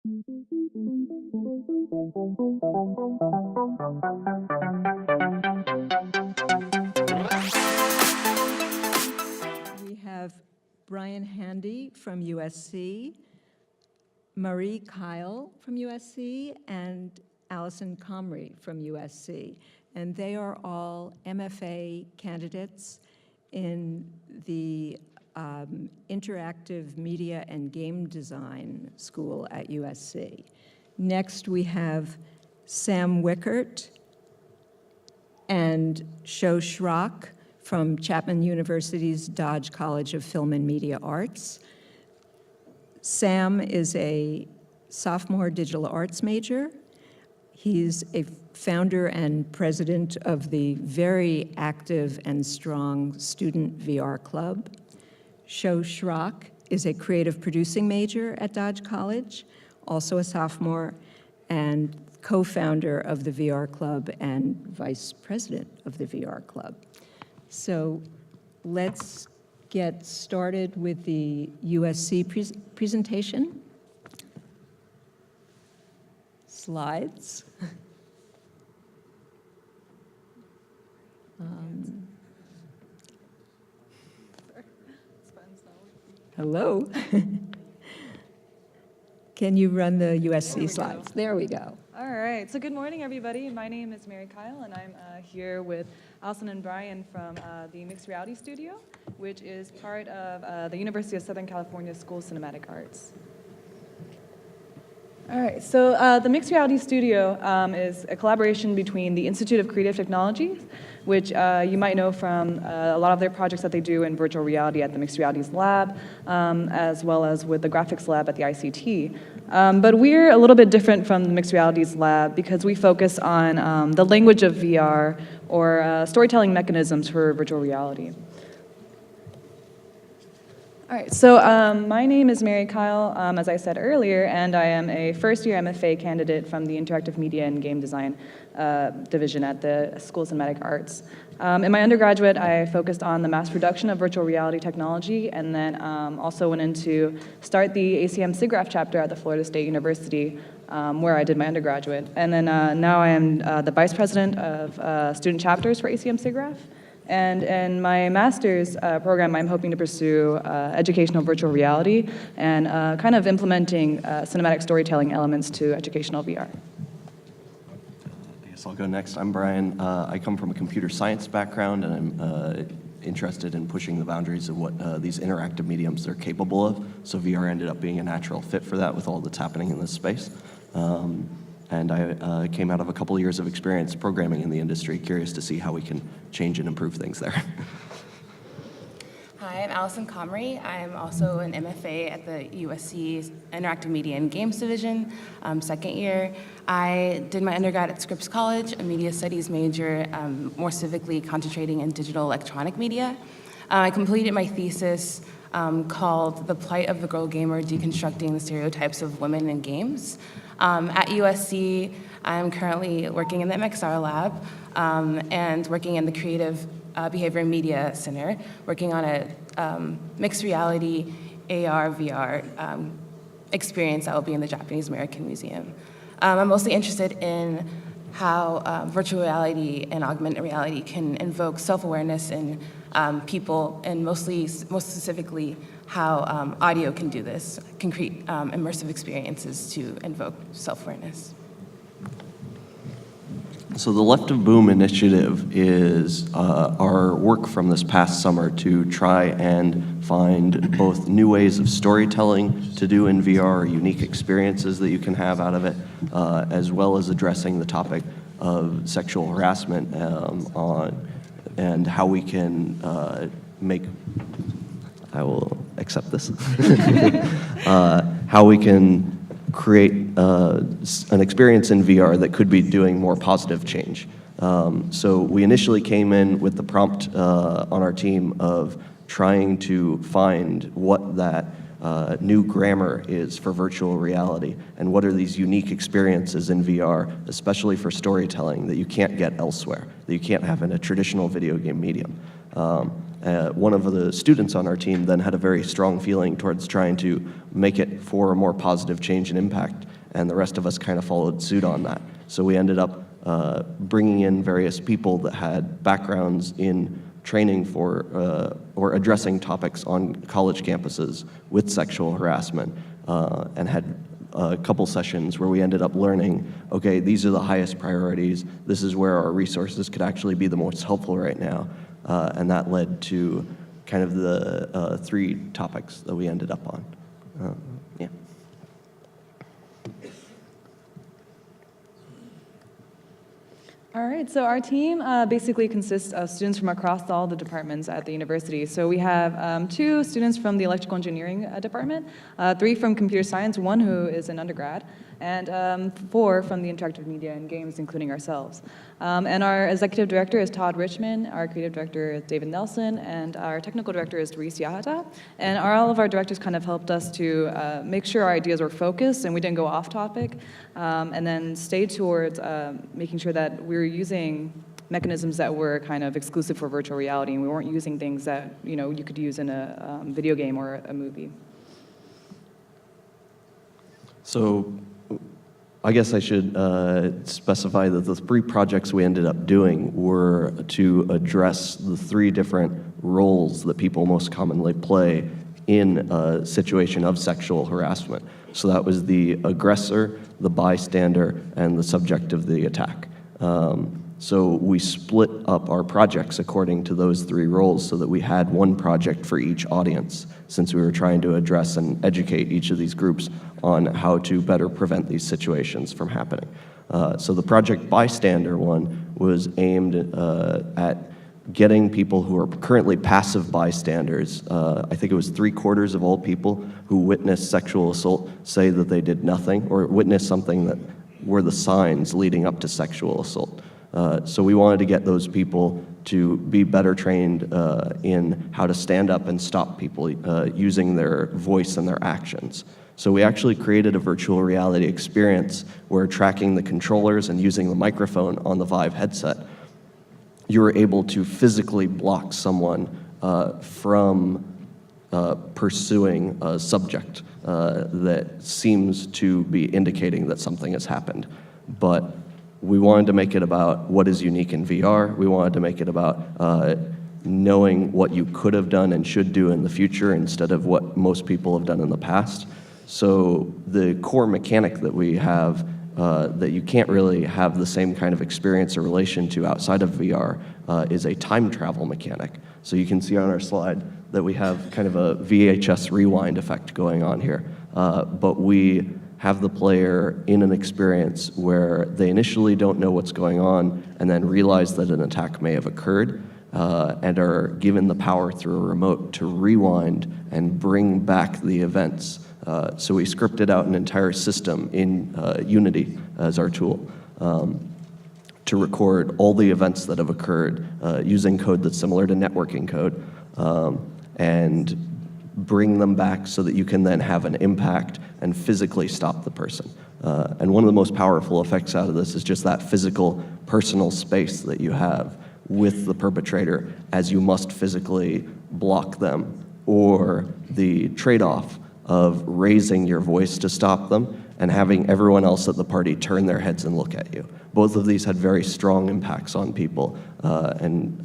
We have Brian Handy from USC, Marie Kyle from USC, and Allison COMRIE from USC. And they are all MFA candidates in the Interactive Media and Game Design School at USC. Next, we have Sam WICKERT and SHROCK from Chapman University's Dodge College of Film and Media Arts. Sam is a sophomore digital arts major. He's a founder and president of the very active and strong Student VR Club. SHROCK is a creative producing major at Dodge College, also a sophomore, and co-founder of the VR Club and vice president of the VR Club. So let's get started with the USC presentation. Slides. Hello. Can you run the USC slides? There we go. All right, so good morning, everybody. My name is Mary Kyle, and I'm here with Allison and Brian from the Mixed Reality Studio, which is part of the University of Southern California School of Cinematic Arts. All right, so the Mixed Reality Studio is a collaboration between the Institute of Creative Technologies, which you might know from a lot of their projects that they do in virtual reality at the Mixed Realities Lab, as well as with the Graphics Lab at the ICT. But we're a little bit different from the Mixed Realities Lab because we focus on the language of VR or storytelling mechanisms for virtual reality. All right, so my name is Mary Kyle, as I said earlier, and I am a first-year MFA candidate from the Interactive Media and Game Design division at the School of Cinematic Arts. In my undergraduate, I focused on the mass production of virtual reality technology, and then also went in to start the ACM SIGGRAPH chapter at the Florida State University, where I did my undergraduate. And then now I am the vice president of student chapters for ACM SIGGRAPH. And in my master's program, I'm hoping to pursue educational virtual reality and kind of implementing cinematic storytelling elements to educational VR. I guess I'll go next. I'm Brian. I come from a computer science background, and I'm interested in pushing the boundaries of what these interactive mediums are capable of. So VR ended up being a natural fit for that with all that's happening in this space. And I came out of a couple of years of experience programming in the industry, curious to see how we can change and improve things there. Hi, I'm Allison COMRIE. I'm also an MFA at the USC Interactive Media and Games Division, second year. I did my undergrad at Scripps College, a media studies major, more specifically concentrating in digital electronic media. I completed my thesis called The Plight of the Girl Gamer, Deconstructing the Stereotypes of Women in Games. At USC, I'm currently working in the MXR lab and working in the Creative Behavior and Media Center, working on a mixed reality AR, VR experience that will be in the Japanese American Museum. I'm mostly interested in how virtual reality and augmented reality can invoke self-awareness in people, and most specifically how audio can do this, can create immersive experiences to invoke self-awareness. So the Left of Boom initiative is our work from this past summer to try and find both new ways of storytelling to do in VR, unique experiences that you can have out of it, as well as addressing the topic of sexual harassment and how we can make, I will accept this, how we can create an experience in VR that could be doing more positive change. So we initially came in with the prompt on our team of trying to find what that new grammar is for virtual reality and what are these unique experiences in VR, especially for storytelling, that you can't get elsewhere, that you can't have in a traditional video game medium. One of the students on our team then had a very strong feeling towards trying to make it for a more positive change and impact, and the rest of us kind of followed suit on that. So we ended up bringing in various people that had backgrounds in training for or addressing topics on college campuses with sexual harassment, and had a couple sessions where we ended up learning, okay, these are the highest priorities, this is where our resources could actually be the most helpful right now, and that led to kind of the 3 topics that we ended up on. Yeah. All right, so our team basically consists of students from across all the departments at the university. So we have 2 students from the electrical engineering department, 3 from computer science, 1 who is an undergrad, and 4 from the interactive media and games, including ourselves. And our executive director is Todd Richmond, our creative director is David Nelson, and our technical director is Reese Yahata. And all of our directors kind of helped us to make sure our ideas were focused and we didn't go off topic, and then stay towards making sure that we were using mechanisms that were kind of exclusive for virtual reality, and we weren't using things that you could use in a video game or a movie. So I guess I should specify that the 3 projects we ended up doing were to address the 3 different roles that people most commonly play in a situation of sexual harassment. So that was the aggressor, the bystander, and the subject of the attack. So we split up our projects according to those 3 roles so that we had 1 project for each audience, since we were trying to address and educate each of these groups on how to better prevent these situations from happening. So the project bystander one was aimed at getting people who are currently passive bystanders. I think it was 3/4 of all people who witnessed sexual assault say that they did nothing or witnessed something that were the signs leading up to sexual assault. So we wanted to get those people to be better trained in how to stand up and stop people using their voice and their actions. So we actually created a virtual reality experience where, tracking the controllers and using the microphone on the Vive headset, you were able to physically block someone from pursuing a subject that seems to be indicating that something has happened. But we wanted to make it about what is unique in VR. We wanted to make it about knowing what you could have done and should do in the future instead of what most people have done in the past. So the core mechanic that we have that you can't really have the same kind of experience or relation to outside of VR is a time travel mechanic. So you can see on our slide that we have kind of a VHS rewind effect going on here. But we have the player in an experience where they initially don't know what's going on and then realize that an attack may have occurred, and are given the power through a remote to rewind and bring back the events. So we scripted out an entire system in Unity as our tool to record all the events that have occurred using code that's similar to networking code, and bring them back so that you can then have an impact and physically stop the person. And one of the most powerful effects out of this is just that physical, personal space that you have with the perpetrator as you must physically block them, or the trade-off of raising your voice to stop them and having everyone else at the party turn their heads and look at you. Both of these had very strong impacts on people, and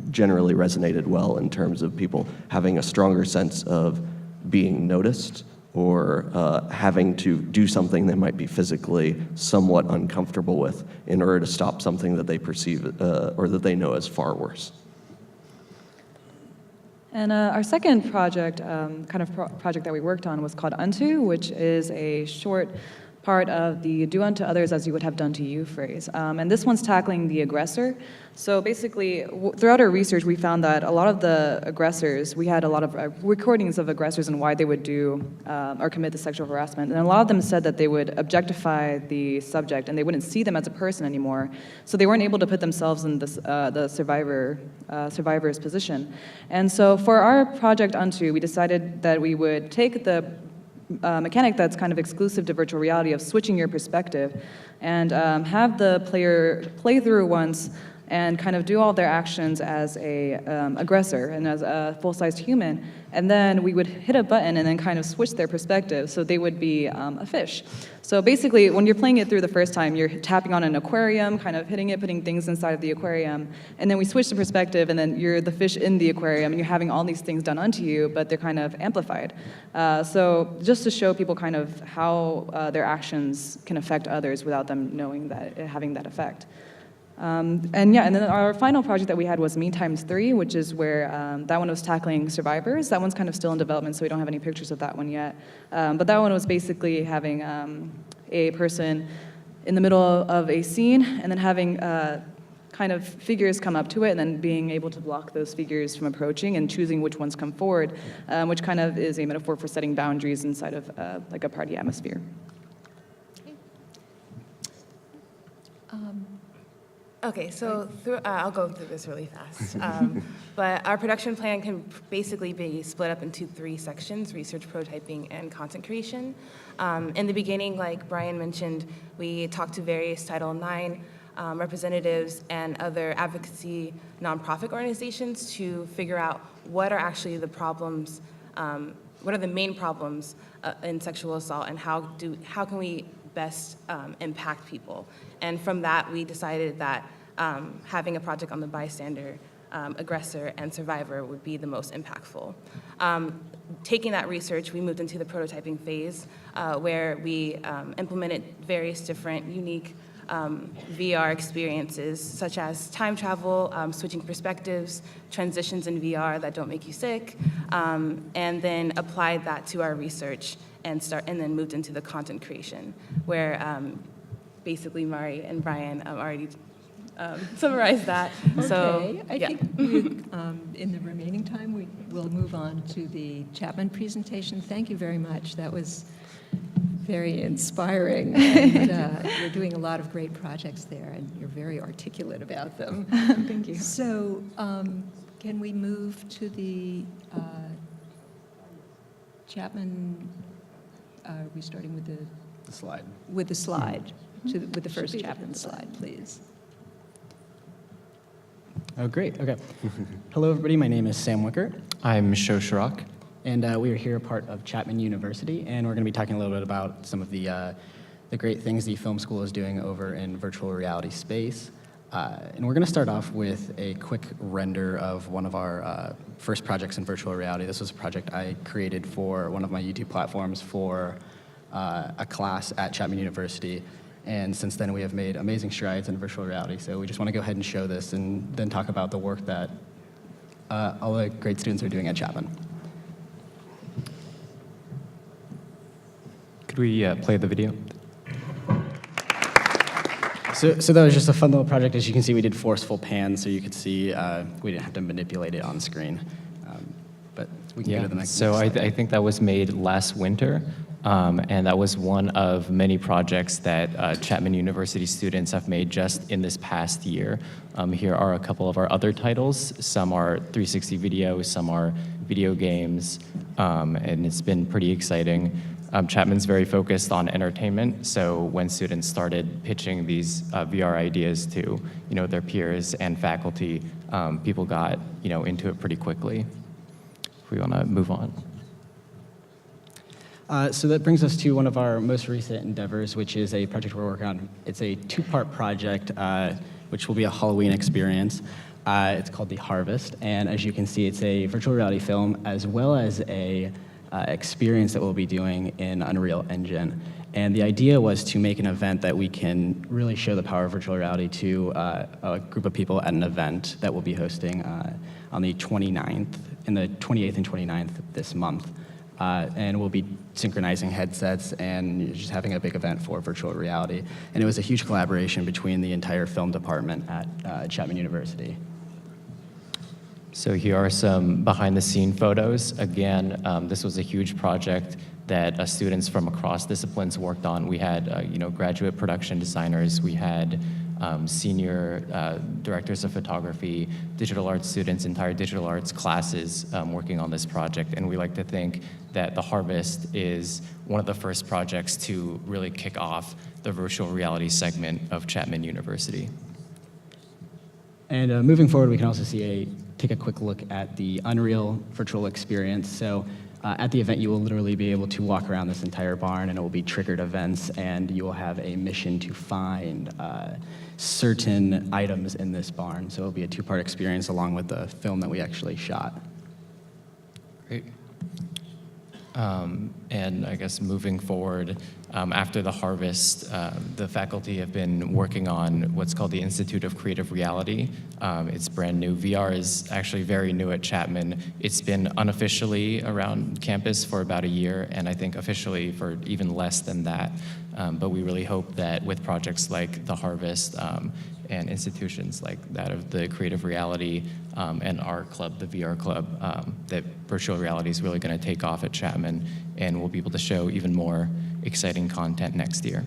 generally resonated well in terms of people having a stronger sense of being noticed, or having to do something they might be physically somewhat uncomfortable with in order to stop something that they perceive or that they know as far worse. And our second project, project that we worked on was called Unto, which is a short part of the do unto others as you would have done to you phrase. And this one's tackling the aggressor. So basically, throughout our research, we found that a lot of the aggressors, we had a lot of recordings of aggressors and why they would do or commit the sexual harassment. And a lot of them said that they would objectify the subject and they wouldn't see them as a person anymore. So they weren't able to put themselves in this, the survivor's position. And so for our project Unto, we decided that we would take the mechanic that's kind of exclusive to virtual reality of switching your perspective and have the player play through once and kind of do all their actions as a aggressor and as a full-sized human. And then we would hit a button and then kind of switch their perspective, so they would be a fish. So basically, when you're playing it through the first time, you're tapping on an aquarium, kind of hitting it, putting things inside of the aquarium, and then we switch the perspective, and then you're the fish in the aquarium, and you're having all these things done unto you, but they're kind of amplified. So just to show people kind of how their actions can affect others without them knowing that, having that effect. And then our final project that we had was Me Times 3, which is where that one was tackling survivors. That one's kind of still in development, so we don't have any pictures of that one yet. But that one was basically having a person in the middle of a scene and then having kind of figures come up to it and then being able to block those figures from approaching and choosing which ones come forward, which kind of is a metaphor for setting boundaries inside of like a party atmosphere. Okay, so I'll go through this really fast. But our production plan can basically be split up into 3 sections: research, prototyping, and content creation. In the beginning, like Brian mentioned, we talked to various Title IX representatives and other advocacy nonprofit organizations to figure out what are actually the problems, what are the main problems in sexual assault, and how can we best impact people. And from that, we decided that having a project on the bystander, aggressor, and survivor would be the most impactful. Taking that research, we moved into the prototyping phase, where we implemented various different unique VR experiences, such as time travel, switching perspectives, transitions in VR that don't make you sick, and then applied that to our research and then moved into the content creation, where basically Mari and Brian already summarized that. Okay, So, I yeah. think in the remaining time, we will move on to the Chapman presentation. Thank you very much. That was very inspiring. And you're doing a lot of great projects there, and you're very articulate about them. Thank you. So can we move to the Chapman, are we starting with The slide. with the slide, with the first Chapman slide, please? Oh, great. Okay. Hello, everybody. My name is Sam WICKERT. I'm SHROCK. And we are here part of Chapman University, and we're going to be talking a little bit about some of the great things the film school is doing over in virtual reality space. And we're going to start off with a quick render of one of our first projects in virtual reality. This was a project I created for one of my YouTube platforms for a class at Chapman University. And since then, we have made amazing strides in virtual reality. So we just want to go ahead and show this and then talk about the work that all the great students are doing at Chapman. Could we play the video? So that was just a fun little project. As you can see, we did forceful pans, so you could see we didn't have to manipulate it on screen. But we can go to the next So slide. I think that was made last winter, and that was one of many projects that Chapman University students have made just in this past year. Here are a couple of our other titles. Some are 360 videos, some are video games, and it's been pretty exciting. Chapman's very focused on entertainment, so when students started pitching these VR ideas to their peers and faculty, people got into it pretty quickly. If we want to move on. So that brings us to one of our most recent endeavors, which is a project we're working on. It's a 2-part project, which will be a Halloween experience. It's called The Harvest, and as you can see, it's a virtual reality film as well as a experience that we'll be doing in Unreal Engine. And the idea was to make an event that we can really show the power of virtual reality to a group of people at an event that we'll be hosting on the 29th, and the 28th and 29th this month. And we'll be synchronizing headsets and just having a big event for virtual reality. And it was a huge collaboration between the entire film department at Chapman University. So here are some behind-the-scene photos. Again, this was a huge project that students from across disciplines worked on. We had, graduate production designers. We had senior directors of photography, digital arts students, entire digital arts classes working on this project. And we like to think that The Harvest is one of the first projects to really kick off the virtual reality segment of Chapman University. And moving forward, we can also take a quick look at the Unreal virtual experience. So at the event, you will literally be able to walk around this entire barn, and it will be triggered events, and you will have a mission to find certain items in this barn. So it'll be a two-part experience along with the film that we actually shot. Great. And I guess moving forward, after the harvest, the faculty have been working on what's called the Institute of Creative Reality. It's brand new. VR is actually very new at Chapman. It's been unofficially around campus for about a year, and I think officially for even less than that. But we really hope that with projects like the harvest and institutions like that of the Creative Reality and our club, the VR Club, that virtual reality is really going to take off at Chapman, and we'll be able to show even more exciting content next year.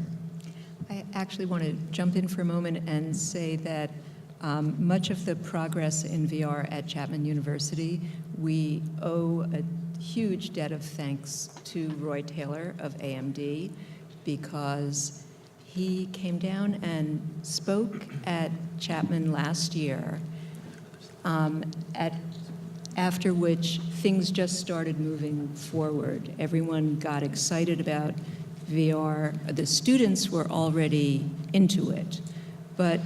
I actually want to jump in for a moment and say that much of the progress in VR at Chapman University, we owe a huge debt of thanks to Roy Taylor of AMD, because he came down and spoke at Chapman last year, after which things just started moving forward. Everyone got excited about VR. The students were already into it, but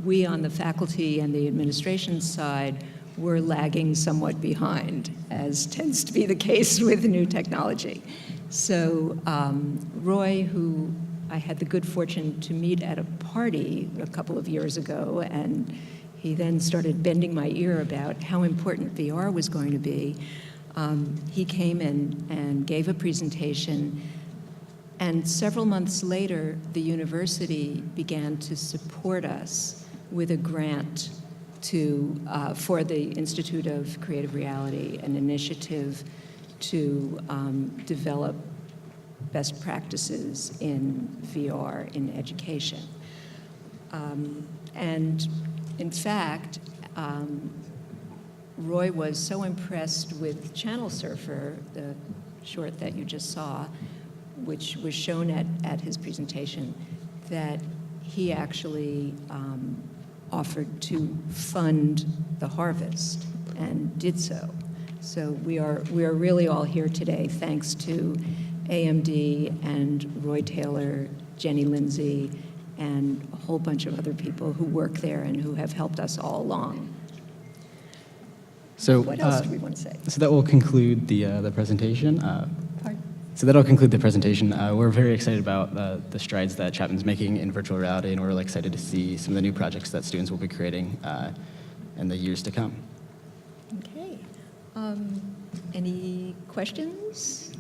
we on the faculty and the administration side were lagging somewhat behind, as tends to be the case with new technology. So Roy, who I had the good fortune to meet at a party a couple of years ago, and he then started bending my ear about how important VR was going to be. He came in and gave a presentation, and several months later, the university began to support us with a grant for the Institute of Creative Reality, an initiative to develop best practices in VR in education. And in fact, Roy was so impressed with Channel Surfer, the short that you just saw, which was shown at his presentation, that he actually offered to fund the harvest and did so. So we are really all here today thanks to AMD and Roy Taylor, Jenny Lindsay, and a whole bunch of other people who work there and who have helped us all along. So What else do we want to say? So that will conclude the presentation. Pardon? So that'll conclude the presentation. We're very excited about the strides that Chapman's making in virtual reality, and we're really excited to see some of the new projects that students will be creating in the years to come. Okay. Any questions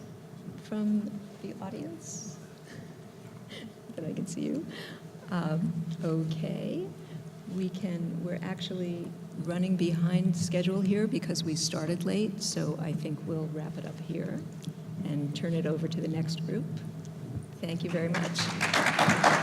from the audience? That I can see you. Okay. We're actually running behind schedule here because we started late, so I think we'll wrap it up here and turn it over to the next group. Thank you very much.